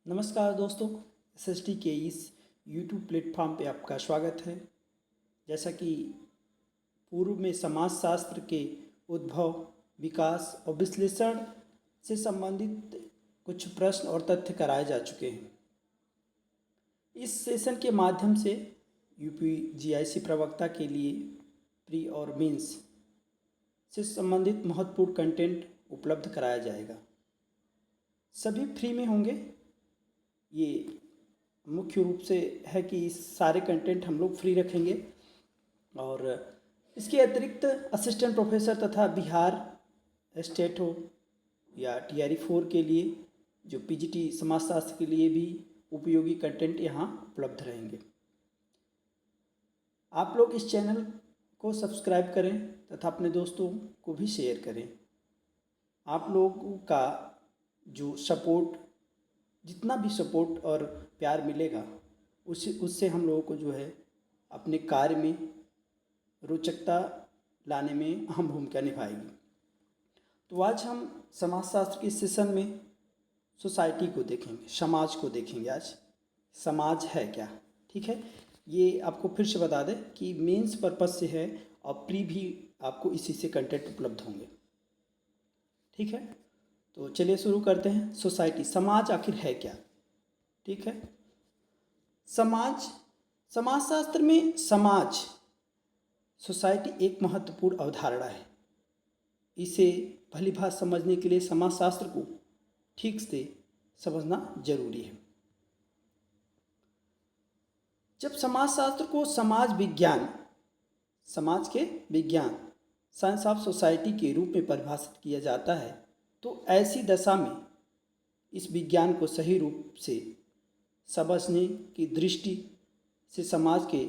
नमस्कार दोस्तों, SST के इस YouTube प्लेटफॉर्म पे आपका स्वागत है। जैसा कि पूर्व में समाजशास्त्र के उद्भव, विकास और विश्लेषण से संबंधित कुछ प्रश्न और तथ्य कराए जा चुके हैं। इस सेशन के माध्यम से UPGIC प्रवक्ता के लिए प्री और मेंस से संबंधित महत्वपूर्ण कंटेंट उपलब्ध कराया जाएगा। सभी फ्री में होंगे। ये मुख्य रूप से है कि सारे कंटेंट हम लोग फ्री रखेंगे और इसके अतिरिक्त असिस्टेंट प्रोफेसर तथा बिहार स्टेट हो या TRE 4 के लिए जो PGT समाजशास्त्र के लिए भी उपयोगी कंटेंट यहाँ उपलब्ध रहेंगे। आप लोग इस चैनल को सब्सक्राइब करें तथा अपने दोस्तों को भी शेयर करें। आप लोगों का जो सपोर्ट, जितना भी सपोर्ट और प्यार मिलेगा उससे हम लोगों को जो है अपने कार्य में रोचकता लाने में अहम भूमिका निभाएगी। तो आज हम समाजशास्त्र के सेशन में सोसाइटी को देखेंगे, समाज को देखेंगे। आज समाज है क्या, ठीक है। ये आपको फिर से बता दें कि मेंस पर्पस से है और प्री भी आपको इसी से कंटेंट उपलब्ध होंगे, ठीक है। तो चलिए शुरू करते हैं। सोसाइटी, समाज आखिर है क्या, ठीक है। समाजशास्त्र में समाज, सोसाइटी एक महत्वपूर्ण अवधारणा है। इसे भलीभांति समझने के लिए समाजशास्त्र को ठीक से समझना जरूरी है। जब समाजशास्त्र को समाज के विज्ञान, साइंस ऑफ सोसाइटी के रूप में परिभाषित किया जाता है, तो ऐसी दशा में इस विज्ञान को सही रूप से समझने की दृष्टि से समाज के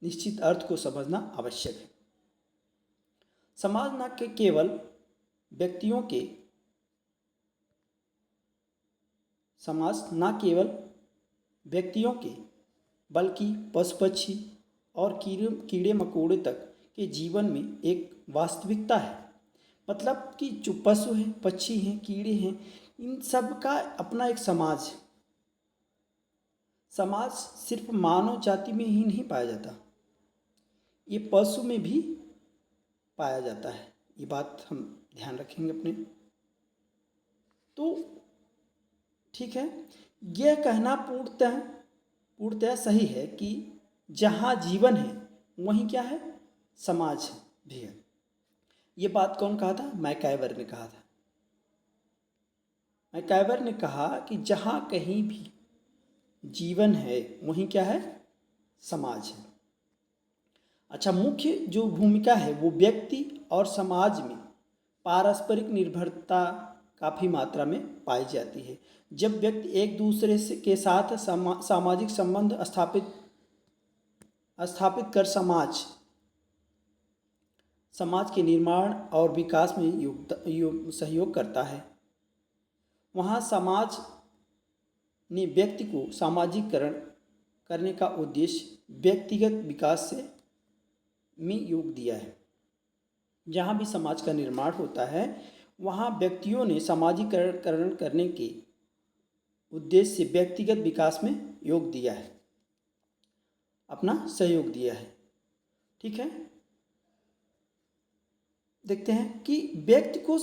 निश्चित अर्थ को समझना आवश्यक है। समाज न केवल व्यक्तियों के बल्कि पशु पक्षी और कीड़े मकोड़े तक के जीवन में एक वास्तविकता है। मतलब कि जो पशु हैं, पक्षी हैं, कीड़े हैं, इन सब का अपना एक समाज है। समाज सिर्फ मानव जाति में ही नहीं पाया जाता, ये पशु में भी पाया जाता है। ये बात हम ध्यान रखेंगे अपने। तो ठीक है, यह कहना पूर्णतः सही है कि जहाँ जीवन है वहीं क्या है, समाज भी है। ये बात कौन कहा था? मैकाइवर ने कहा था। मैकाइवर ने कहा कि जहाँ कहीं भी जीवन है वहीं क्या है, समाज है। अच्छा, मुख्य जो भूमिका है वो व्यक्ति और समाज में पारस्परिक निर्भरता काफ़ी मात्रा में पाई जाती है। जब व्यक्ति एक दूसरे के साथ सामाजिक संबंध स्थापित कर समाज के निर्माण और विकास में सहयोग करता है, वहाँ समाज ने व्यक्ति को सामाजिकरण करने का उद्देश्य व्यक्तिगत विकास में योग दिया है। जहाँ भी समाज का निर्माण होता है वहाँ व्यक्तियों ने सामाजिकरण करने के उद्देश्य से व्यक्तिगत विकास में योग दिया है, अपना सहयोग दिया है, ठीक है। देखते हैं कि व्यक्ति को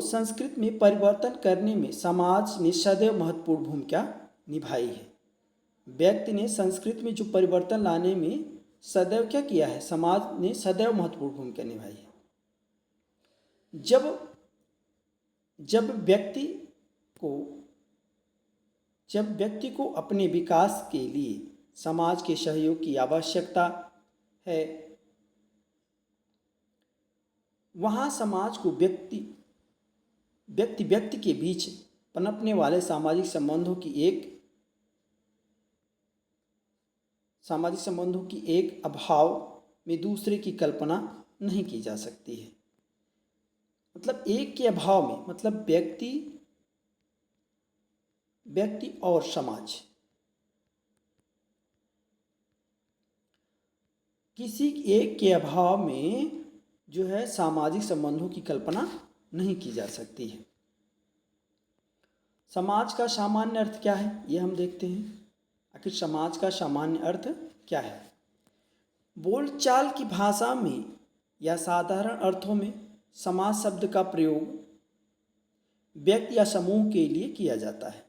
संस्कृति में परिवर्तन करने में समाज ने सदैव महत्वपूर्ण भूमिका निभाई है। व्यक्ति ने संस्कृति में जो परिवर्तन लाने में सदैव क्या किया है, समाज ने सदैव महत्वपूर्ण भूमिका निभाई है। जब व्यक्ति को अपने विकास के लिए समाज के सहयोग की आवश्यकता है, वहाँ समाज को व्यक्ति के बीच पनपने वाले सामाजिक संबंधों की एक अभाव में दूसरे की कल्पना नहीं की जा सकती है। मतलब एक के अभाव में, मतलब व्यक्ति और समाज, किसी एक के अभाव में जो है सामाजिक संबंधों की कल्पना नहीं की जा सकती है। समाज का सामान्य अर्थ क्या है, ये हम देखते हैं। आखिर समाज का सामान्य अर्थ क्या है? बोलचाल की भाषा में या साधारण अर्थों में समाज शब्द का प्रयोग व्यक्ति या समूह के लिए किया जाता है।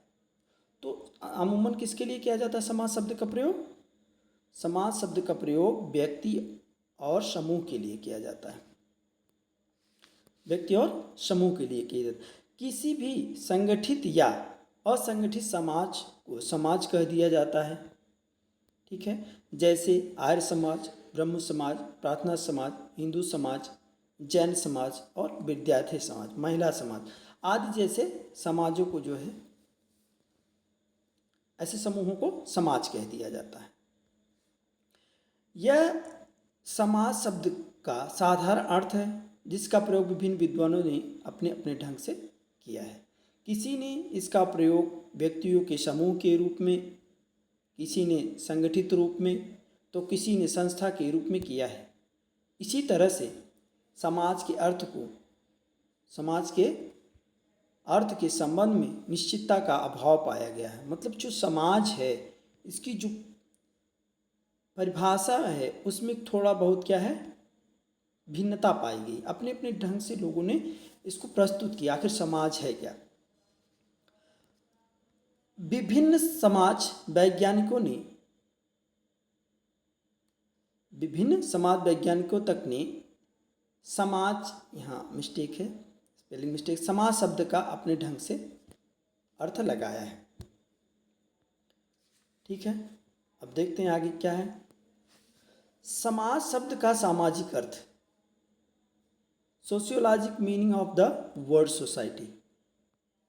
तो अमूमन किसके लिए किया जाता है समाज शब्द का प्रयोग? समाज शब्द का प्रयोग व्यक्ति और समूह के लिए किया जाता है। व्यक्ति और समूह के लिए किया जाता है। किसी भी संगठित या असंगठित समाज को समाज कह दिया जाता है। ठीक है, जैसे आर्य समाज, ब्रह्म समाज, प्रार्थना समाज, हिंदू समाज, जैन समाज और विद्यार्थी समाज, महिला समाज आदि जैसे समाजों को जो है, ऐसे समूहों को समाज कह दिया जाता है। यह समाज शब्द का साधारण अर्थ है जिसका प्रयोग विभिन्न विद्वानों ने अपने अपने ढंग से किया है। किसी ने इसका प्रयोग व्यक्तियों के समूह के रूप में, किसी ने संगठित रूप में, तो किसी ने संस्था के रूप में किया है। इसी तरह से समाज के अर्थ के संबंध में निश्चितता का अभाव पाया गया है। मतलब जो समाज है, इसकी जो परिभाषा है उसमें थोड़ा बहुत क्या है, भिन्नता पाई गई। अपने अपने ढंग से लोगों ने इसको प्रस्तुत किया। आखिर समाज है क्या? विभिन्न समाज वैज्ञानिकों तक ने समाज, यहाँ मिस्टेक है, स्पेलिंग मिस्टेक, समाज शब्द का अपने ढंग से अर्थ लगाया है। ठीक है, अब देखते हैं आगे क्या है। समाज शब्द का सामाजिक अर्थ, sociologic meaning of the word society.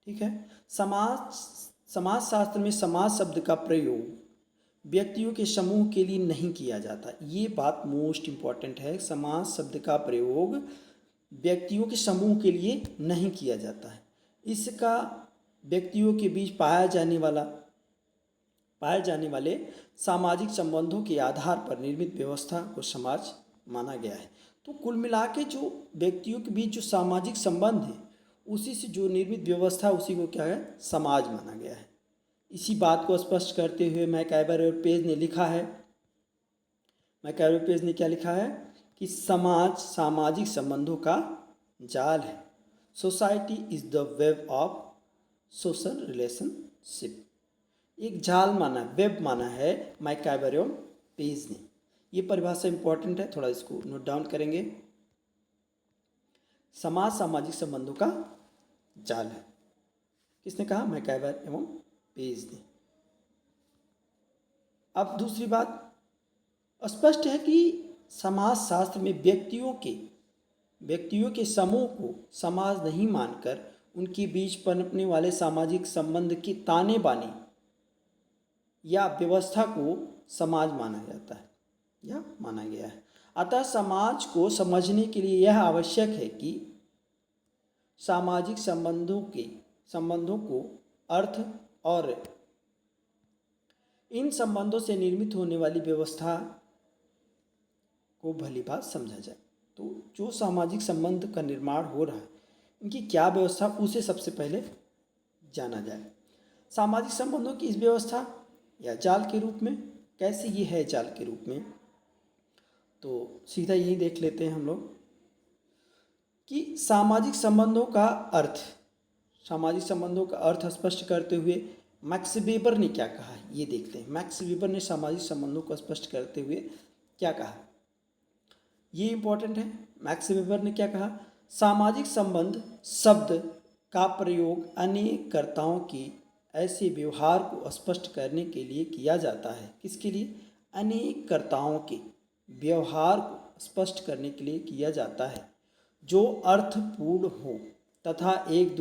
ठीक है, समाज शास्त्र में समाज शब्द का प्रयोग व्यक्तियों के समूह के लिए नहीं किया जाता। ये बात मोस्ट इम्पॉर्टेंट है। समाज शब्द का प्रयोग व्यक्तियों के समूह के लिए नहीं किया जाता है। इसका व्यक्तियों के बीच पाए जाने वाले सामाजिक संबंधों के आधार पर निर्मित व्यवस्था को समाज माना गया है। तो कुल मिला के जो व्यक्तियों के बीच जो सामाजिक संबंध है, उसी से जो निर्मित व्यवस्था, उसी को क्या है, समाज माना गया है। इसी बात को स्पष्ट करते हुए मैकआइवर और पेज ने क्या लिखा है कि समाज सामाजिक संबंधों का जाल है। Society is the web of social relationship. एक जाल माना, वेब माना है मैकआइवर और पेज ने। ये परिभाषा इंपॉर्टेंट है, थोड़ा इसको नोट डाउन करेंगे। समाज सामाजिक संबंधों का जाल है। किसने कहा? मैकआइवर एवं पेज ने। अब दूसरी बात, स्पष्ट है कि समाज शास्त्र में व्यक्तियों के समूह को समाज नहीं मानकर उनके बीच पनपने वाले सामाजिक संबंध की ताने बाने या व्यवस्था को समाज माना जाता है या माना गया है। अतः समाज को समझने के लिए यह आवश्यक है कि सामाजिक संबंधों को अर्थ और इन संबंधों से निर्मित होने वाली व्यवस्था को भली बात समझा जाए। तो जो सामाजिक संबंध का निर्माण हो रहा है, इनकी क्या व्यवस्था, उसे सबसे पहले जाना जाए। सामाजिक संबंधों की इस व्यवस्था या जाल के रूप में, कैसे ये है जाल के रूप में, तो सीधा यही देख लेते हैं हम लोग कि सामाजिक संबंधों का अर्थ स्पष्ट करते हुए मैक्स वेबर ने क्या कहा, ये देखते हैं। मैक्स वेबर ने सामाजिक संबंधों को स्पष्ट करते हुए क्या कहा, ये इंपॉर्टेंट है। मैक्स वेबर ने क्या कहा? सामाजिक संबंध शब्द का प्रयोग अनेक कर्ताओं की ऐसे व्यवहार को स्पष्ट करने के लिए किया जाता है। किसके लिए? अनेक कर्ताओं के व्यवहार को स्पष्ट करने के लिए किया जाता है जो अर्थपूर्ण हो तथा एक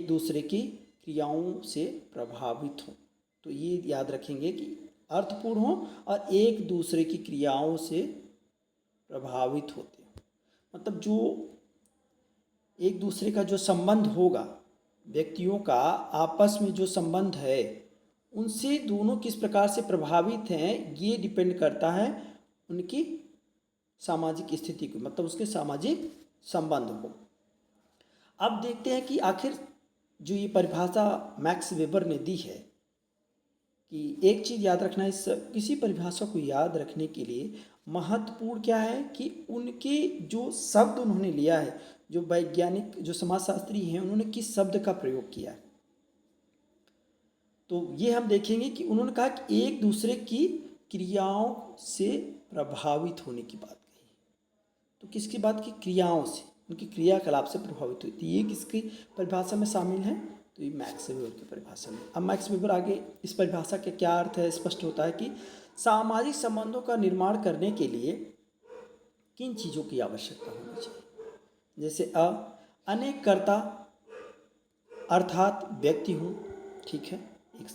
दूसरे की क्रियाओं से प्रभावित हो। तो ये याद रखेंगे कि अर्थपूर्ण हो और एक दूसरे की क्रियाओं से प्रभावित होते हैं। मतलब जो एक दूसरे का जो संबंध होगा, व्यक्तियों का आपस में जो संबंध है, उनसे दोनों किस प्रकार से प्रभावित हैं, ये डिपेंड करता है उनकी सामाजिक स्थिति को, मतलब उसके सामाजिक संबंध को। अब देखते हैं कि आखिर जो ये परिभाषा मैक्स वेबर ने दी है कि एक चीज़ याद रखना, इस किसी परिभाषा को याद रखने के लिए महत्वपूर्ण क्या है कि उनके जो शब्द उन्होंने लिया है, जो वैज्ञानिक जो समाजशास्त्री हैं उन्होंने किस शब्द का प्रयोग किया है। तो ये हम देखेंगे कि उन्होंने कहा कि एक दूसरे की क्रियाओं से प्रभावित होने की बात कही। तो किसकी बात की? क्रियाओं से, उनकी क्रियाकलाप से प्रभावित हुई। तो ये किसकी परिभाषा में शामिल है? तो ये मैक्स वेबर की परिभाषा में। अब मैक्स वेबर आगे इस परिभाषा के क्या अर्थ है स्पष्ट होता है कि सामाजिक संबंधों का निर्माण करने के लिए किन चीज़ों की आवश्यकता होनी चाहिए। जैसे अनेक कर्ता अर्थात व्यक्ति हूँ, ठीक है, एक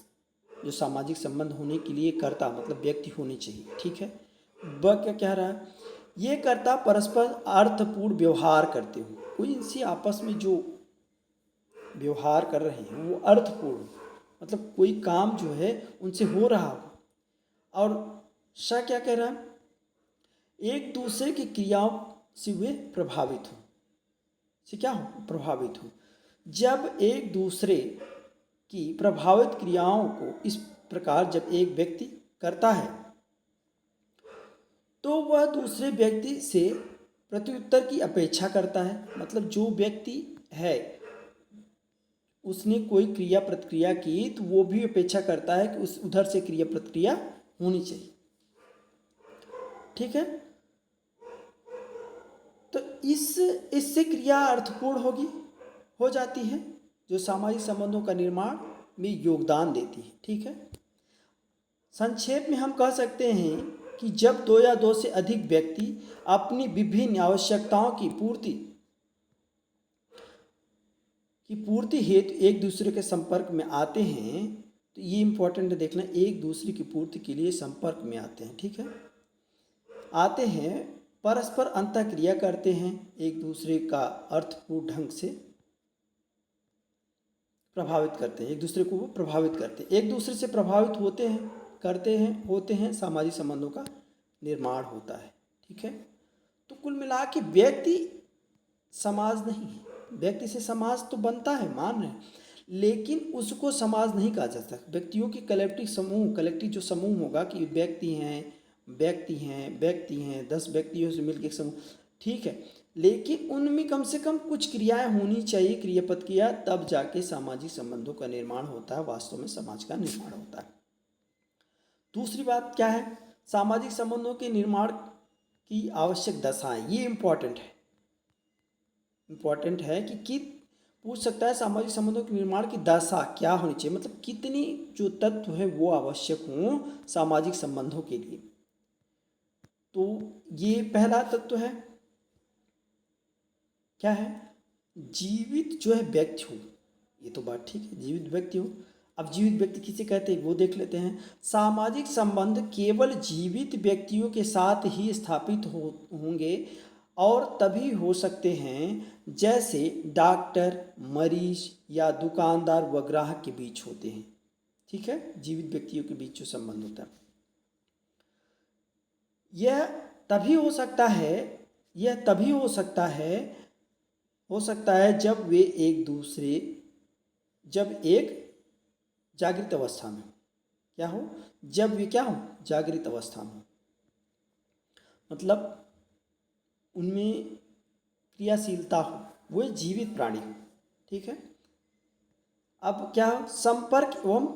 जो सामाजिक संबंध होने के लिए कर्ता मतलब व्यक्ति होने चाहिए, ठीक है। वह क्या कह रहा है? ये कर्ता परस्पर अर्थपूर्ण व्यवहार करते हो, कोई इनसे आपस में जो व्यवहार कर रहे हैं वो अर्थपूर्ण, मतलब कोई काम जो है उनसे हो रहा हो। और शाह क्या कह रहा है? एक दूसरे की क्रियाओं से वे प्रभावित हो, से क्या हो? प्रभावित हो। जब एक दूसरे की प्रभावित क्रियाओं को इस प्रकार जब एक व्यक्ति करता है तो वह दूसरे व्यक्ति से प्रत्युत्तर की अपेक्षा करता है। मतलब जो व्यक्ति है उसने कोई क्रिया प्रतिक्रिया की तो वो भी अपेक्षा करता है कि उस उधर से क्रिया प्रतिक्रिया होनी चाहिए, ठीक है। तो इससे क्रिया अर्थपूर्ण हो जाती है, जो सामाजिक संबंधों का निर्माण में योगदान देती है, ठीक है। संक्षेप में हम कह सकते हैं कि जब दो या दो से अधिक व्यक्ति अपनी विभिन्न आवश्यकताओं की पूर्ति हेतु एक दूसरे के संपर्क में आते हैं, तो ये इंपॉर्टेंट देखना, एक दूसरे की पूर्ति के लिए संपर्क में आते हैं, ठीक है, आते हैं, परस्पर अंतःक्रिया करते हैं, एक दूसरे का अर्थपूर्ण ढंग से प्रभावित करते हैं, एक दूसरे को वो प्रभावित करते हैं, एक दूसरे से प्रभावित होते हैं, सामाजिक संबंधों का निर्माण होता है, ठीक है। तो कुल मिला के व्यक्ति समाज नहीं है, व्यक्ति से समाज तो बनता है, मान रहे हैं, लेकिन उसको समाज नहीं कहा जा सकता। व्यक्तियों की कलेक्टिव जो समूह होगा कि व्यक्ति हैं 10 व्यक्तियों से मिलकर एक समूह, ठीक है, लेकिन उनमें कम से कम कुछ क्रियाएं होनी चाहिए, क्रियापद क्रिया, तब जाके सामाजिक संबंधों का निर्माण होता है, वास्तव में समाज का निर्माण होता है। दूसरी बात क्या है? सामाजिक संबंधों के निर्माण की आवश्यक दशाएं, ये इंपॉर्टेंट है कि पूछ सकता है सामाजिक संबंधों के निर्माण की दशा क्या होनी चाहिए, मतलब कितनी जो तत्व है वो आवश्यक हों सामाजिक संबंधों के लिए। तो ये पहला तत्व है, क्या है? जीवित जो है व्यक्ति हो, ये तो बात ठीक है, जीवित व्यक्ति हो। अब जीवित व्यक्ति किसे कहते हैं वो देख लेते हैं। सामाजिक संबंध केवल जीवित व्यक्तियों के साथ ही स्थापित होंगे और तभी हो सकते हैं जैसे डॉक्टर, मरीज या दुकानदार व ग्राहक के बीच होते हैं, ठीक है, जीवित व्यक्तियों के बीच जो संबंध होता है। यह तभी हो सकता है जब एक जागृत अवस्था में हो, जागृत अवस्था में हो, मतलब उनमें क्रियाशीलता हो, वो जीवित प्राणी हो, ठीक है। अब क्या हो? संपर्क एवं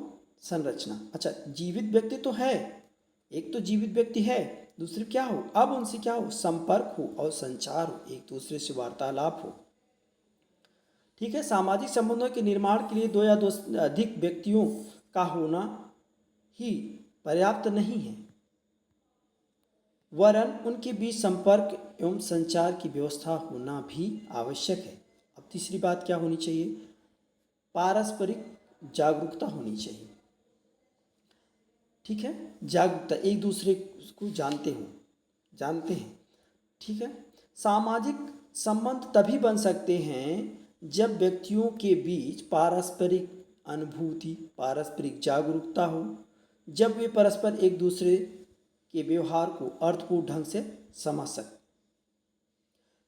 संरचना। अच्छा, जीवित व्यक्ति तो है, एक तो जीवित व्यक्ति है, दूसरे क्या हो? अब उनसे क्या हो? संपर्क हो और संचार हो, एक दूसरे से वार्तालाप हो, ठीक है। सामाजिक संबंधों के निर्माण के लिए दो या दो से अधिक व्यक्तियों का होना ही पर्याप्त नहीं है, वरन उनके बीच संपर्क एवं संचार की व्यवस्था होना भी आवश्यक है। अब तीसरी बात क्या होनी चाहिए? पारस्परिक जागरूकता होनी चाहिए, ठीक है, जागरूकता, एक दूसरे को जानते हैं, ठीक है। सामाजिक संबंध तभी बन सकते हैं जब व्यक्तियों के बीच पारस्परिक अनुभूति, पारस्परिक जागरूकता हो, जब वे परस्पर एक दूसरे के व्यवहार को अर्थपूर्ण ढंग से समझ सकें।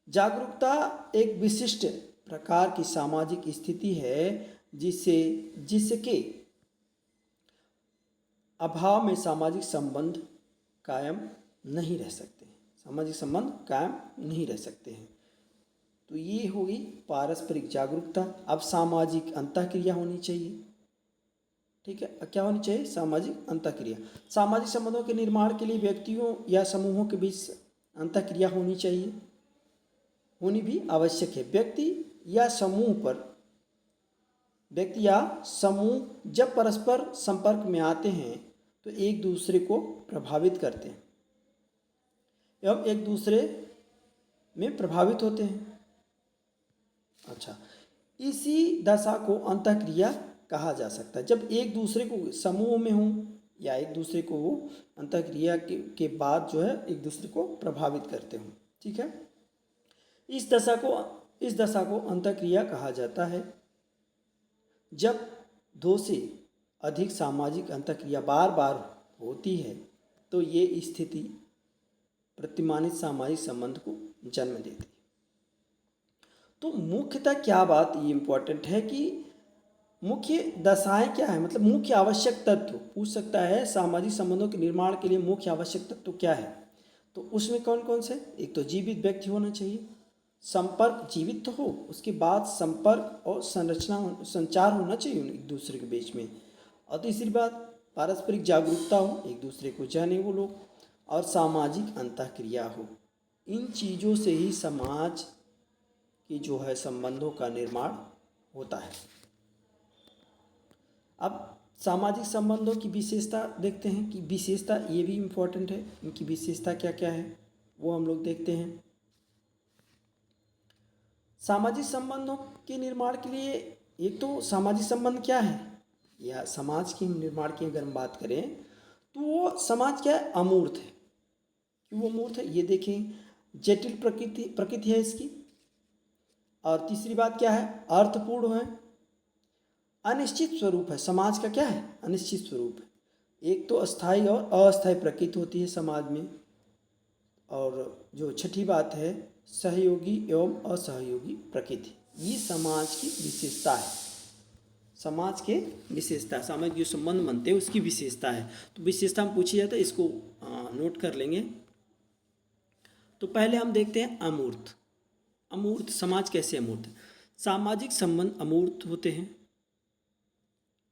जागरूकता एक विशिष्ट प्रकार की सामाजिक स्थिति है जिसके अभाव में सामाजिक संबंध कायम नहीं रह सकते, सामाजिक संबंध कायम नहीं रह सकते हैं। तो ये होगी पारस्परिक जागरूकता। अब सामाजिक अंतःक्रिया होनी चाहिए, ठीक है। क्या होनी चाहिए? सामाजिक अंतःक्रिया। सामाजिक संबंधों के निर्माण के लिए व्यक्तियों या समूहों के बीच अंतःक्रिया होनी चाहिए, होनी भी आवश्यक है। व्यक्ति या समूह जब परस्पर संपर्क में आते हैं तो एक दूसरे को प्रभावित करते हैं एवं एक दूसरे में प्रभावित होते हैं। अच्छा, इसी दशा को अंतःक्रिया कहा जा सकता है। जब एक दूसरे को समूह में हों या एक दूसरे को वो अंतःक्रिया के बाद जो है एक दूसरे को प्रभावित करते हों, ठीक है। इस दशा को अंतःक्रिया कहा जाता है। जब दो से अधिक सामाजिक अंतःक्रिया बार बार होती है तो ये स्थिति प्रतिमानित सामाजिक संबंध को जन्म देती है। तो मुख्यतः क्या बात ये इम्पोर्टेंट है कि मुख्य दशाएं क्या है, मतलब मुख्य आवश्यक तत्व पूछ सकता है। सामाजिक संबंधों के निर्माण के लिए मुख्य आवश्यक तत्व क्या है? तो उसमें कौन कौन से? एक तो जीवित व्यक्ति होना चाहिए, संपर्क जीवित तो हो, उसके बाद संपर्क और संचार होना चाहिए एक दूसरे के बीच में। और तीसरी बात पारस्परिक जागरूकता हो, एक दूसरे को जाने वो लोग, और सामाजिक अंतःक्रिया हो। इन चीज़ों से ही समाज की जो है संबंधों का निर्माण होता है। अब सामाजिक संबंधों की विशेषता देखते हैं कि विशेषता ये भी इम्पोर्टेंट है। इनकी विशेषता क्या क्या है वो हम लोग देखते हैं। सामाजिक संबंधों के निर्माण के लिए एक तो सामाजिक संबंध क्या है या समाज के निर्माण की अगर हम बात करें तो वो समाज क्या है? अमूर्त है। क्यों अमूर्त है? ये देखें, जटिल प्रकृति है इसकी। और तीसरी बात क्या है? अर्थपूर्ण है, अनिश्चित स्वरूप है। समाज का क्या है? अनिश्चित स्वरूप है। एक तो अस्थायी और अस्थायी प्रकृति होती है समाज में। और जो छठी बात है सहयोगी एवं असहयोगी प्रकृति, ये समाज की विशेषता है। समाज के विशेषता, सामाजिक जो संबंध बनते हैं उसकी विशेषता है। तो विशेषता हम पूछी जाता है, इसको नोट कर लेंगे। तो पहले हम देखते हैं अमूर्त। अमूर्त समाज कैसे अमूर्त है? सामाजिक संबंध अमूर्त होते हैं,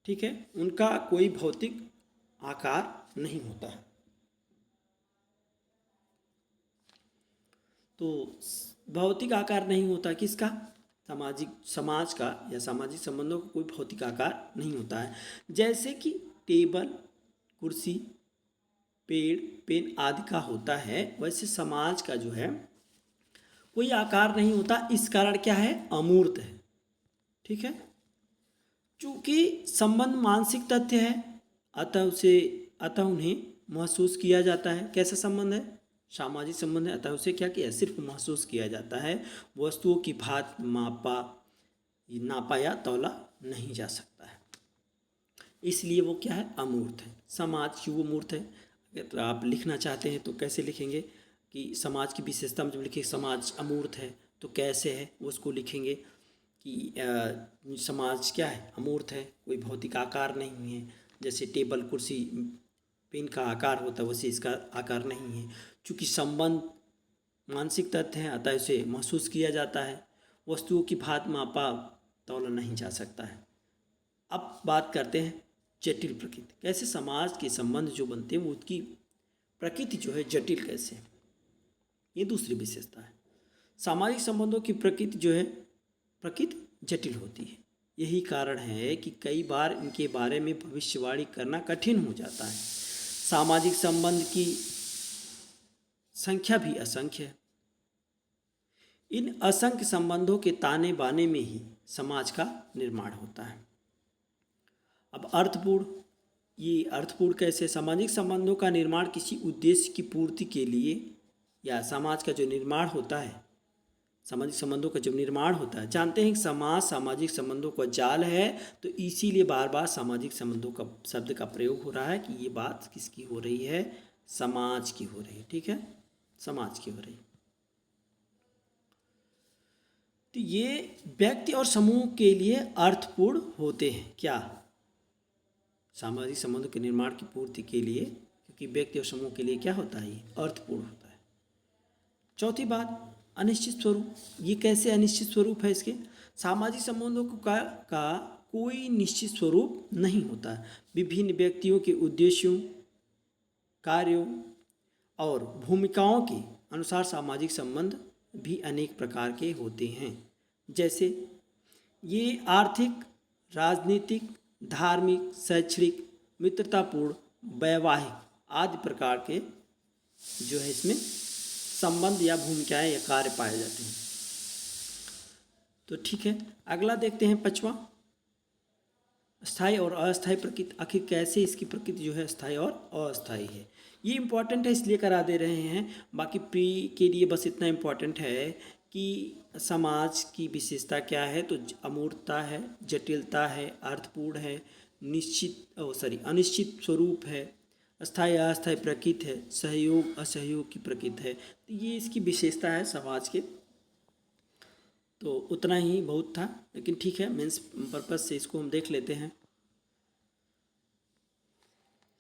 ठीक है। उनका कोई भौतिक आकार नहीं होता है। तो भौतिक आकार नहीं होता किसका? समाज का या सामाजिक संबंधों का कोई भौतिक आकार नहीं होता है। जैसे कि टेबल, कुर्सी, पेड़, पेन आदि का होता है, वैसे समाज का जो है कोई आकार नहीं होता। इस कारण क्या है? अमूर्त है, ठीक है। चूँकि संबंध मानसिक तथ्य है अतः उन्हें महसूस किया जाता है। कैसा संबंध है? सामाजिक संबंध है, अतः उसे क्या किया? सिर्फ महसूस किया जाता है। वस्तुओं की भांति नापा या तौला नहीं जा सकता है, इसलिए वो क्या है? अमूर्त है। समाज क्यों अमूर्त है? अगर आप लिखना चाहते हैं तो कैसे लिखेंगे कि समाज की विशेषता में जब लिखे समाज अमूर्त है तो कैसे है वो उसको लिखेंगे कि समाज क्या है? अमूर्त है, कोई भौतिक आकार नहीं है। जैसे टेबल, कुर्सी, पेन का आकार होता है वैसे इसका आकार नहीं है। चूँकि संबंध मानसिक तथ्य है अतः इसे महसूस किया जाता है। वस्तुओं की भांति मापा तौला नहीं जा सकता है। अब बात करते हैं जटिल प्रकृति। कैसे समाज के संबंध जो बनते हैं वो उसकी प्रकृति जो है जटिल कैसे, ये दूसरी विशेषता है। सामाजिक संबंधों की प्रकृति जो है प्रकृति जटिल होती है। यही कारण है कि कई बार इनके बारे में भविष्यवाणी करना कठिन हो जाता है। सामाजिक संबंध की संख्या भी असंख्य है। इन असंख्य संबंधों के ताने बाने में ही समाज का निर्माण होता है। अब अर्थपूर्ण, ये अर्थपूर्ण कैसे? सामाजिक संबंधों का निर्माण किसी उद्देश्य की पूर्ति के लिए या समाज का जो निर्माण होता है, सामाजिक संबंधों का जब निर्माण होता है, जानते हैं कि समाज सामाजिक संबंधों का जाल है, तो इसीलिए बार बार सामाजिक संबंधों का शब्द का प्रयोग हो रहा है कि ये बात किसकी हो रही है? समाज की हो रही है, ठीक है, समाज की हो रही है। तो ये व्यक्ति और समूह के लिए अर्थपूर्ण होते हैं। क्या? सामाजिक संबंधों के निर्माण की पूर्ति के लिए, क्योंकि व्यक्ति और समूह के लिए क्या होता है? ये अर्थपूर्ण होता है। चौथी बात, अनिश्चित स्वरूप। ये कैसे अनिश्चित स्वरूप है इसके? सामाजिक संबंधों का कोई निश्चित स्वरूप नहीं होता। विभिन्न व्यक्तियों के उद्देश्यों, कार्यों और भूमिकाओं के अनुसार सामाजिक संबंध भी अनेक प्रकार के होते हैं। जैसे ये आर्थिक, राजनीतिक, धार्मिक, शैक्षणिक, मित्रतापूर्ण, वैवाहिक आदि प्रकार के जो है इसमें संबंध या भूमिकाएं या कार्य पाए जाते हैं। तो ठीक है, अगला देखते हैं 5वां, स्थायी और अस्थायी प्रकृति। आखिर कैसे इसकी प्रकृति जो है स्थायी और अस्थायी है? ये इम्पॉर्टेंट है इसलिए करा दे रहे हैं। बाकी प्री के लिए बस इतना इम्पॉर्टेंट है कि समाज की विशेषता क्या है, तो अमूर्तता है, जटिलता है, अर्थपूर्ण है, अनिश्चित स्वरूप है, अस्थायी अस्थायी प्रकृति है, सहयोग असहयोग की प्रकृति है। तो ये इसकी विशेषता है समाज के। तो उतना ही बहुत था, लेकिन ठीक है, मेंस पर्पज से इसको हम देख लेते हैं।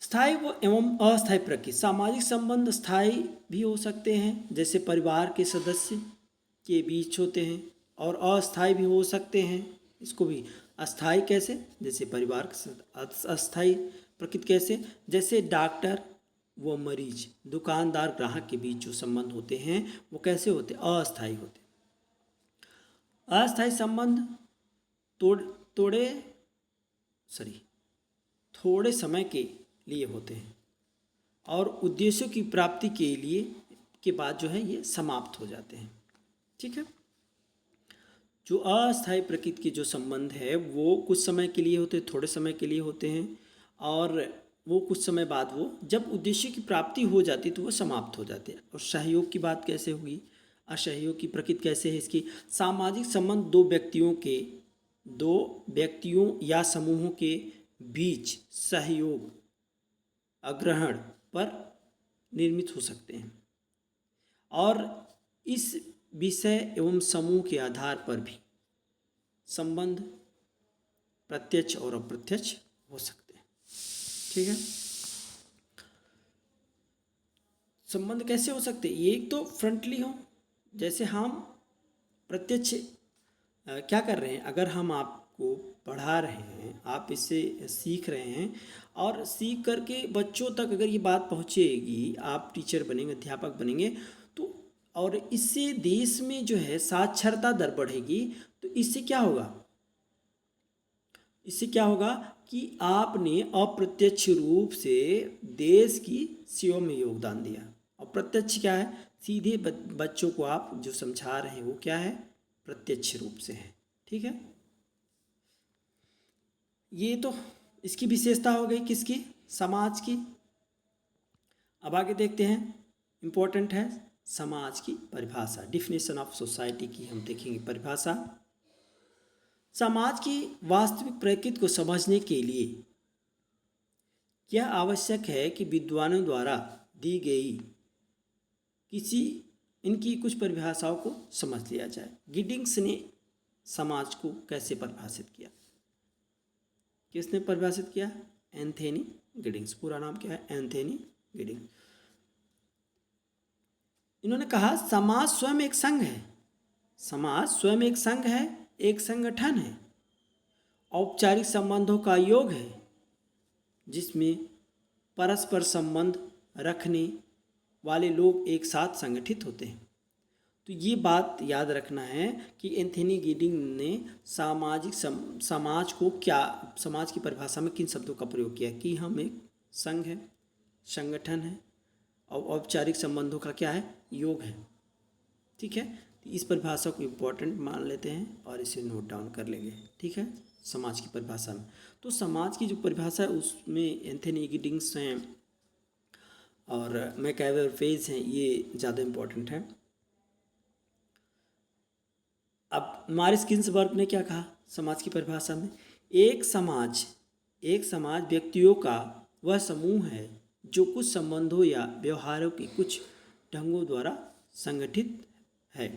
स्थायी व एवं अस्थायी प्रकृति। सामाजिक संबंध स्थायी भी हो सकते हैं, जैसे परिवार के सदस्य के बीच होते हैं, और अस्थायी भी हो सकते हैं। इसको भी अस्थायी कैसे? जैसे परिवार के अस्थायी प्रकृति कैसे? जैसे डॉक्टर व मरीज, दुकानदार ग्राहक के बीच जो संबंध होते हैं वो कैसे होते हैं? अस्थायी होते हैं। अस्थायी संबंध थोड़े समय के लिए होते हैं और उद्देश्यों की प्राप्ति के बाद जो है ये समाप्त हो जाते हैं। ठीक है। जो अस्थायी प्रकृति के जो संबंध है वो कुछ समय के लिए होते हैं, थोड़े समय के लिए होते हैं, और वो कुछ समय बाद वो जब उद्देश्य की प्राप्ति हो जाती तो वो समाप्त हो जाते हैं। और सहयोग की बात कैसे होगी? असहयोग की प्रकृति कैसे है इसकी? सामाजिक संबंध दो व्यक्तियों या समूहों के बीच सहयोग अग्रहण पर निर्मित हो सकते हैं, और इस विषय एवं समूह के आधार पर भी संबंध प्रत्यक्ष और अप्रत्यक्ष हो सकते हैं। ठीक है। संबंध कैसे हो सकते हैं? एक तो फ्रंटली हो, जैसे हम प्रत्यक्ष क्या कर रहे हैं, अगर हम आपको पढ़ा रहे हैं, आप इससे सीख रहे हैं, और सीख करके बच्चों तक अगर ये बात पहुँचेगी, आप टीचर बनेंगे, अध्यापक बनेंगे, तो और इससे देश में जो है साक्षरता दर बढ़ेगी। तो इससे क्या होगा कि आपने अप्रत्यक्ष रूप से देश की सेवा में योगदान दिया। और प्रत्यक्ष क्या है? सीधे बच्चों को आप जो समझा रहे हैं वो क्या है? प्रत्यक्ष रूप से है। ठीक है। ये तो इसकी विशेषता हो गई किसकी? समाज की। अब आगे देखते हैं, इम्पोर्टेंट है समाज की परिभाषा, डिफिनेशन ऑफ सोसाइटी की हम देखेंगे परिभाषा। समाज की वास्तविक प्रकृति को समझने के लिए क्या आवश्यक है कि विद्वानों द्वारा दी गई इनकी कुछ परिभाषाओं को समझ लिया जाए। गिडिंग्स ने समाज को कैसे परिभाषित किया? किसने परिभाषित किया? Anthony Giddings. पूरा नाम क्या है? Anthony Giddings. इन्होंने कहा समाज स्वयं एक संघ है। समाज स्वयं एक संघ है, एक संगठन है, औपचारिक संबंधों का योग है, जिसमें परस्पर संबंध रखने वाले लोग एक साथ संगठित होते हैं। तो ये बात याद रखना है कि एंथोनी गिडिंग ने समाज की परिभाषा में किन शब्दों का प्रयोग किया कि हम एक संघ है, संगठन है, और औपचारिक संबंधों का क्या है? योग है। ठीक है। तो इस परिभाषा को इम्पोर्टेंट मान लेते हैं और इसे नोट डाउन कर लेंगे। ठीक है। समाज की परिभाषा में तो समाज की जो परिभाषा है उसमें एंथोनी गिडिंग्स हैं और मैकआवेरफेज हैं, ये ज़्यादा इम्पोर्टेंट है। अब मॉरिस गिन्सबर्ग ने क्या कहा समाज की परिभाषा में? एक समाज व्यक्तियों का वह समूह है जो कुछ संबंधों या व्यवहारों के कुछ ढंगों द्वारा संगठित है।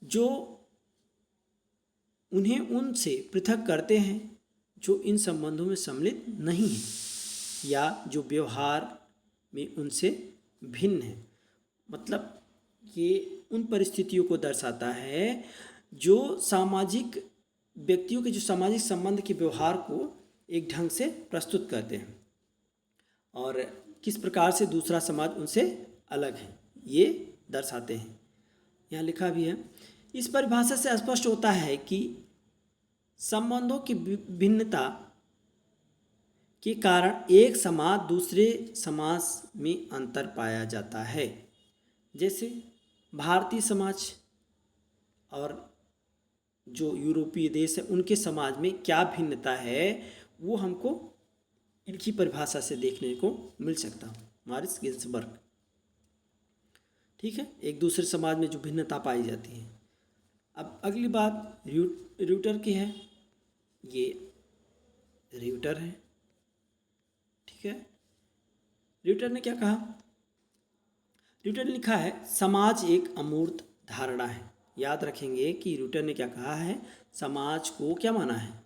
जो उन्हें उनसे पृथक करते हैं जो इन संबंधों में सम्मिलित नहीं हैं या जो व्यवहार में उनसे भिन्न है। मतलब ये उन परिस्थितियों को दर्शाता है जो सामाजिक व्यक्तियों के जो सामाजिक संबंध के व्यवहार को एक ढंग से प्रस्तुत करते हैं और किस प्रकार से दूसरा समाज उनसे अलग है ये दर्शाते हैं। यहाँ लिखा भी है, इस परिभाषा से स्पष्ट होता है कि संबंधों की भिन्नता के कारण एक समाज दूसरे समाज में अंतर पाया जाता है। जैसे भारतीय समाज और जो यूरोपीय देश है उनके समाज में क्या भिन्नता है वो हमको इनकी परिभाषा से देखने को मिल सकता है। मॉरिस गिन्सबर्ग, ठीक है, एक दूसरे समाज में जो भिन्नता पाई जाती है। अब अगली बात र्यूटर की है, ये र्यूटर है, ठीक है। र्यूटर ने क्या कहा? र्यूटर ने लिखा है समाज एक अमूर्त धारणा है। याद रखेंगे कि र्यूटर ने क्या कहा है, समाज को क्या माना है,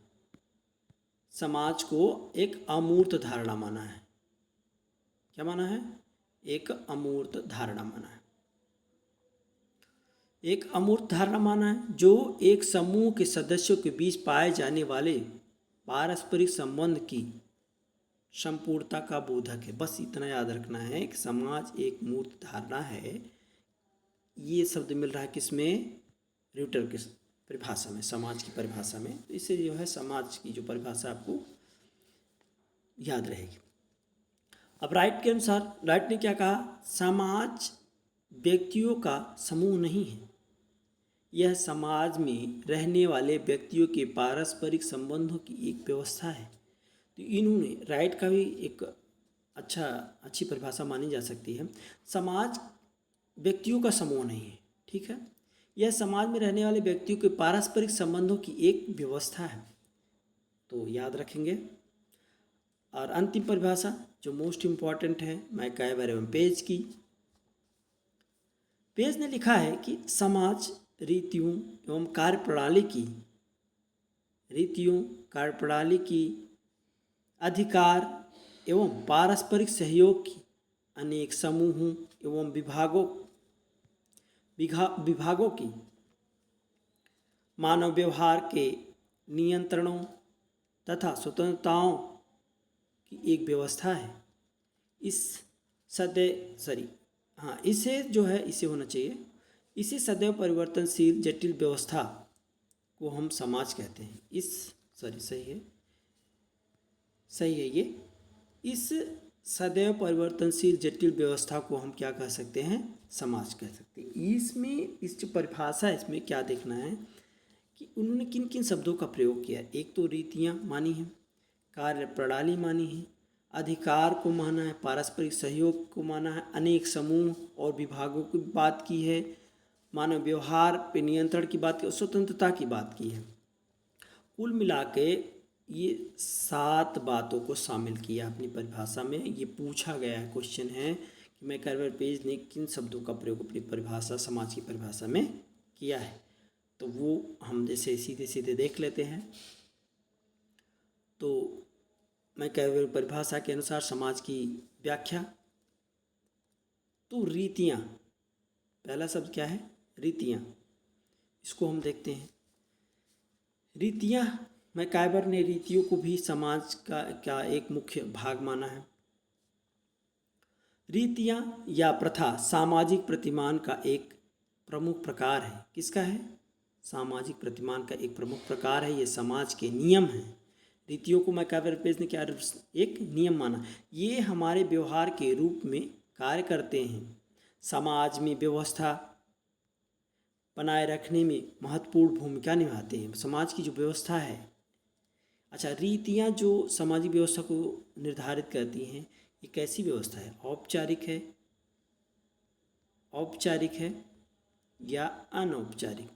समाज को एक अमूर्त धारणा माना है। क्या माना है? एक अमूर्त धारणा माना है। एक अमूर्त धारणा माना है जो एक समूह के सदस्यों के बीच पाए जाने वाले पारस्परिक संबंध की संपूर्णता का बोधक है। बस इतना याद रखना है कि समाज एक मूर्त धारणा है। ये शब्द मिल रहा है किसमें? र्यूटर के परिभाषा में, समाज की परिभाषा में। तो इससे जो है समाज की जो परिभाषा आपको याद रहेगी। अब राइट के अनुसार, राइट ने क्या कहा? समाज व्यक्तियों का समूह नहीं है, यह समाज में रहने वाले व्यक्तियों के पारस्परिक संबंधों की एक व्यवस्था है। तो इन्होंने, राइट का भी एक अच्छी परिभाषा मानी जा सकती है। समाज व्यक्तियों का समूह नहीं है, ठीक है, यह समाज में रहने वाले व्यक्तियों के पारस्परिक संबंधों की एक व्यवस्था है। तो याद रखेंगे। और अंतिम परिभाषा जो मोस्ट इम्पॉर्टेंट है, मैकाइवर एवं पेज की। पेज ने लिखा है कि समाज रीतियों एवं कार्यप्रणाली की अधिकार एवं पारस्परिक सहयोग की अनेक समूहों एवं विभागों की मानव व्यवहार के नियंत्रणों तथा स्वतंत्रताओं की एक व्यवस्था है। इसे सदैव परिवर्तनशील जटिल व्यवस्था को हम समाज कहते हैं। इस सदैव परिवर्तनशील जटिल व्यवस्था को हम क्या कह सकते हैं? समाज कह सकते हैं। इसमें इस जो परिभाषा है इसमें क्या देखना है कि उन्होंने किन किन शब्दों का प्रयोग किया है। एक तो रीतियाँ मानी है, कार्य प्रणाली मानी है, अधिकार को माना है, पारस्परिक सहयोग को माना है, अनेक समूह और विभागों की बात की है, मानव व्यवहार पे नियंत्रण की बात की, स्वतंत्रता की बात की है। कुल मिला के ये 7 बातों को शामिल किया अपनी परिभाषा में। ये पूछा गया है, क्वेश्चन है कि मैकाइवर पेज ने किन शब्दों का प्रयोग अपनी परिभाषा, समाज की परिभाषा में किया है। तो वो हम जैसे सीधे सीधे देख लेते हैं। तो मैकाइवर परिभाषा के अनुसार समाज की व्याख्या, तो रीतियाँ, पहला शब्द क्या है? रीतियाँ। इसको हम देखते हैं। रीतियाँ, मैकाइवर ने रीतियों को भी समाज का एक मुख्य भाग माना है। रीतियाँ या प्रथा सामाजिक प्रतिमान का एक प्रमुख प्रकार है। किसका है? सामाजिक प्रतिमान का एक प्रमुख प्रकार है। ये समाज के नियम हैं। रीतियों को मैकाइवर पेज ने क्या एक नियम माना। ये हमारे व्यवहार के रूप में कार्य करते हैं, समाज में व्यवस्था बनाए रखने में महत्वपूर्ण भूमिका निभाते हैं। समाज की जो व्यवस्था है, अच्छा, रीतियाँ जो सामाजिक व्यवस्था को निर्धारित करती हैं, ये कैसी व्यवस्था है? औपचारिक है या अनौपचारिक?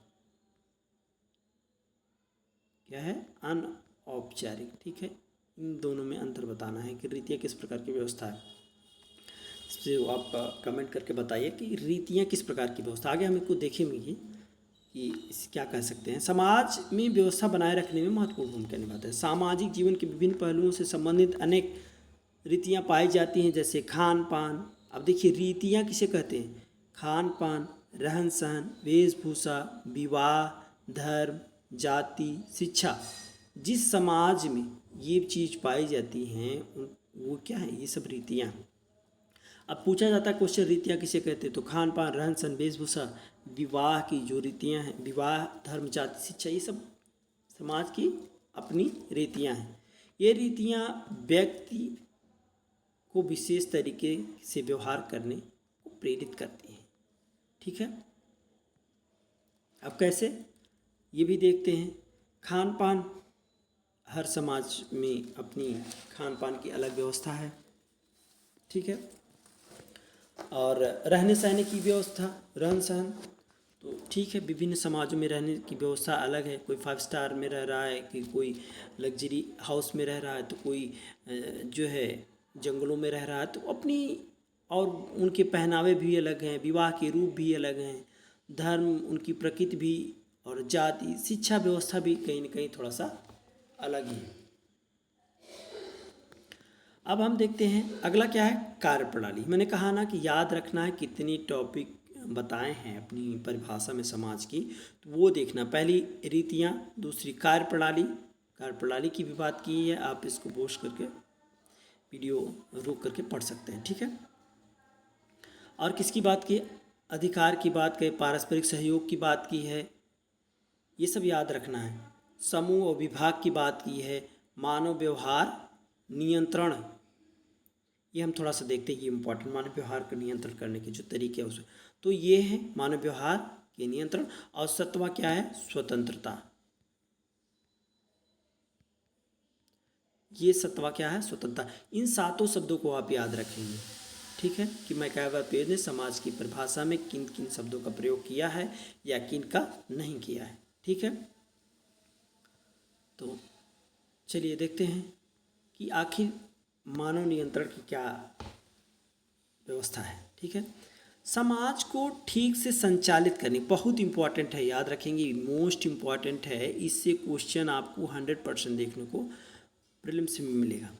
क्या है? अनौपचारिक, ठीक है। इन दोनों में अंतर बताना है कि रीतियाँ किस प्रकार की व्यवस्था है। इससे आप कमेंट करके बताइए कि रीतियाँ किस प्रकार की व्यवस्था। आगे हम इसको देखेंगे कि इस क्या कह सकते हैं, समाज में व्यवस्था बनाए रखने में महत्वपूर्ण भूमिका निभाता है। सामाजिक जीवन के विभिन्न पहलुओं से संबंधित अनेक रीतियाँ पाई जाती हैं, जैसे खान पान। अब देखिए रीतियाँ किसे कहते हैं? खान पान, रहन सहन, वेशभूषा, विवाह, धर्म, जाति, शिक्षा। जिस समाज में ये चीज़ पाई जाती हैं वो क्या है? ये सब रीतियाँ। अब पूछा जाता है क्वेश्चन, रीतियाँ किसे कहते हैं? तो खान पान, रहन सहन, वेशभूषा, विवाह की जो रीतियाँ हैं, विवाह, धर्म, जाति, शिक्षा, ये सब समाज की अपनी रीतियाँ हैं। ये रीतियाँ व्यक्ति को विशेष तरीके से व्यवहार करने को प्रेरित करती हैं। ठीक है, अब कैसे ये भी देखते हैं। खान पान, हर समाज में अपनी खान पान की अलग व्यवस्था है। ठीक है, और रहने सहने की व्यवस्था, रहन सहन, तो ठीक है, विभिन्न समाजों में रहने की व्यवस्था अलग है। कोई 5 स्टार में रह रहा है, कि कोई लग्जरी हाउस में रह रहा है, तो कोई जो है जंगलों में रह रहा है। तो अपनी, और उनके पहनावे भी अलग हैं, विवाह के रूप भी अलग हैं, धर्म, उनकी प्रकृति भी, और जाति, शिक्षा व्यवस्था भी कहीं न कहीं थोड़ा सा अलग ही है। अब हम देखते हैं अगला क्या है, कार्यप्रणाली। मैंने कहा ना कि याद रखना है कितनी टॉपिक बताए हैं अपनी परिभाषा में समाज की, तो वो देखना। पहली रीतियाँ, दूसरी कार्यप्रणाली। कार्यप्रणाली की भी बात की है, आप इसको पोज करके वीडियो रोक करके पढ़ सकते हैं। ठीक है, और किसकी बात की? अधिकार की बात की, पारस्परिक सहयोग की बात की है, ये सब याद रखना है। समूह और विभाग की बात की है, मानव व्यवहार नियंत्रण, ये हम थोड़ा सा देखते हैं, ये इम्पोर्टेंट। मानव व्यवहार का नियंत्रण करने के जो तरीके हैं उसमें, तो ये है मानव व्यवहार के नियंत्रण। और सत्वा क्या है? स्वतंत्रता। ये सत्वा क्या है? स्वतंत्रता। इन सातों शब्दों को आप याद रखेंगे। ठीक है, कि मैकआवर पेज ने समाज की परिभाषा में किन किन शब्दों का प्रयोग किया है या किन का नहीं किया है। ठीक है, तो चलिए देखते हैं कि आखिर मानव नियंत्रण की क्या व्यवस्था है। ठीक है, समाज को ठीक से संचालित करनी बहुत इंपॉर्टेंट है, याद रखेंगे, मोस्ट इम्पॉर्टेंट है। इससे क्वेश्चन आपको 100% देखने को प्रीलिम्स में मिलेगा।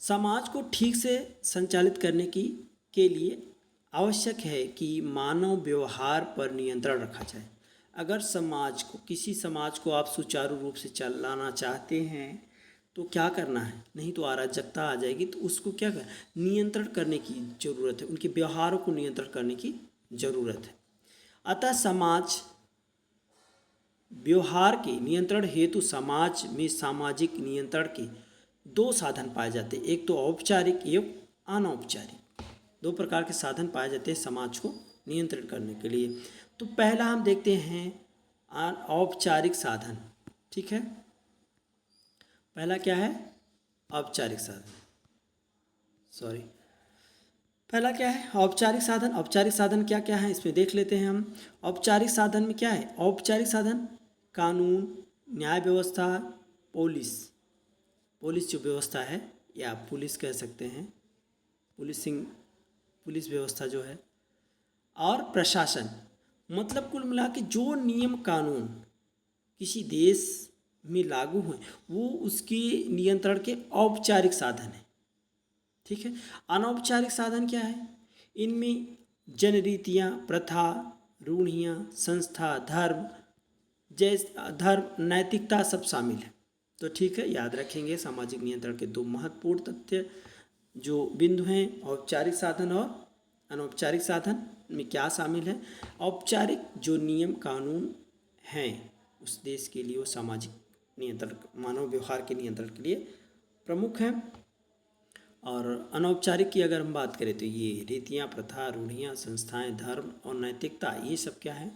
समाज को ठीक से संचालित करने की के लिए आवश्यक है कि मानव व्यवहार पर नियंत्रण रखा जाए। अगर समाज को, किसी समाज को आप सुचारू रूप से चलाना चाहते हैं तो क्या करना है? नहीं तो अराजकता आ जाएगी, तो उसको क्या कर, नियंत्रण करने की ज़रूरत है, उनके व्यवहारों को नियंत्रण करने की ज़रूरत है। अतः समाज व्यवहार के नियंत्रण हेतु समाज में सामाजिक नियंत्रण के दो साधन पाए जाते हैं, एक तो औपचारिक एवं अनौपचारिक। दो प्रकार के साधन पाए जाते हैं समाज को नियंत्रण करने के लिए। तो पहला हम देखते हैं औपचारिक साधन। ठीक है, पहला क्या है? औपचारिक साधन, सॉरी, पहला क्या है? औपचारिक साधन। औपचारिक साधन क्या क्या है इसमें देख लेते हैं हम। औपचारिक साधन में क्या है? औपचारिक साधन कानून, न्याय व्यवस्था, पुलिस, पुलिस जो व्यवस्था है, या पुलिस कह सकते हैं, पुलिसिंग, पुलिस व्यवस्था जो है, और प्रशासन। मतलब कुल मिला के जो नियम कानून किसी देश में लागू हैं वो उसके नियंत्रण के औपचारिक साधन हैं। ठीक है, अनौपचारिक साधन क्या है? इनमें जनरीतियाँ, प्रथा, रूढ़ियाँ, संस्था, धर्म, धर्म, नैतिकता सब शामिल है। तो ठीक है, याद रखेंगे सामाजिक नियंत्रण के दो महत्वपूर्ण तथ्य जो बिंदु हैं, औपचारिक साधन और अनौपचारिक साधन में क्या शामिल है। औपचारिक जो नियम कानून हैं उस देश के लिए, वो सामाजिक नियंत्रण, मानव व्यवहार के नियंत्रण के लिए प्रमुख है। और अनौपचारिक की अगर हम बात करें तो ये रीतियाँ, प्रथा, रूढ़ियाँ, संस्थाएं, धर्म और नैतिकता, ये सब क्या है?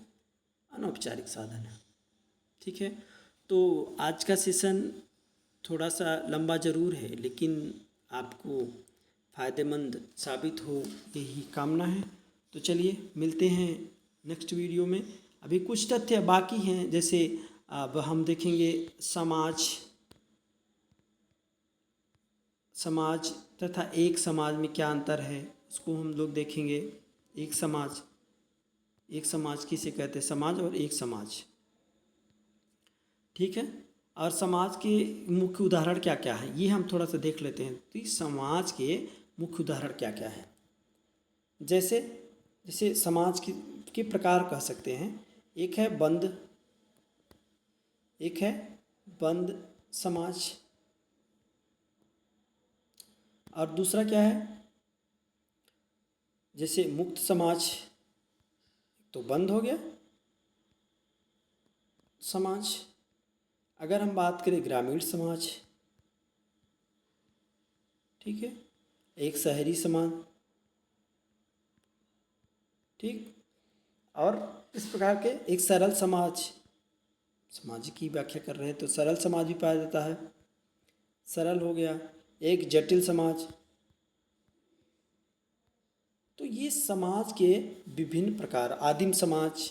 अनौपचारिक साधन है। ठीक है, तो आज का सेशन थोड़ा सा लंबा ज़रूर है, लेकिन आपको फ़ायदेमंद साबित हो यही कामना है। तो चलिए मिलते हैं नेक्स्ट वीडियो में। अभी कुछ तथ्य बाकी हैं, जैसे अब हम देखेंगे समाज तथा एक समाज में क्या अंतर है, उसको हम लोग देखेंगे। एक समाज एक समाज किसे कहते हैं, समाज और एक समाज, ठीक है। और समाज के मुख्य उदाहरण क्या क्या है ये हम थोड़ा सा देख लेते हैं। तो इस समाज के मुख्य उदाहरण क्या क्या है, जैसे जैसे समाज के प्रकार कह सकते हैं। एक है बंद समाज, और दूसरा क्या है, जैसे मुक्त समाज, तो बंद हो गया समाज। अगर हम बात करें ग्रामीण समाज, ठीक है, एक शहरी समाज, ठीक, और इस प्रकार के एक सरल समाज, समाज की व्याख्या कर रहे हैं तो सरल समाज भी पाया जाता है, सरल हो गया। एक जटिल समाज। तो ये समाज के विभिन्न प्रकार। आदिम समाज,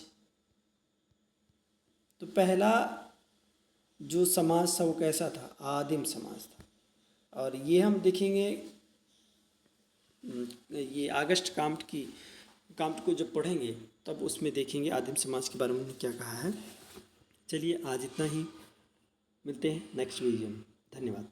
तो पहला जो समाज था वो कैसा था, आदिम समाज था। और ये हम देखेंगे ये अगस्त काम्ट को जब पढ़ेंगे तब उसमें देखेंगे आदिम समाज के बारे में क्या कहा है। चलिए आज इतना ही, मिलते हैं नेक्स्ट वीडियो में। धन्यवाद।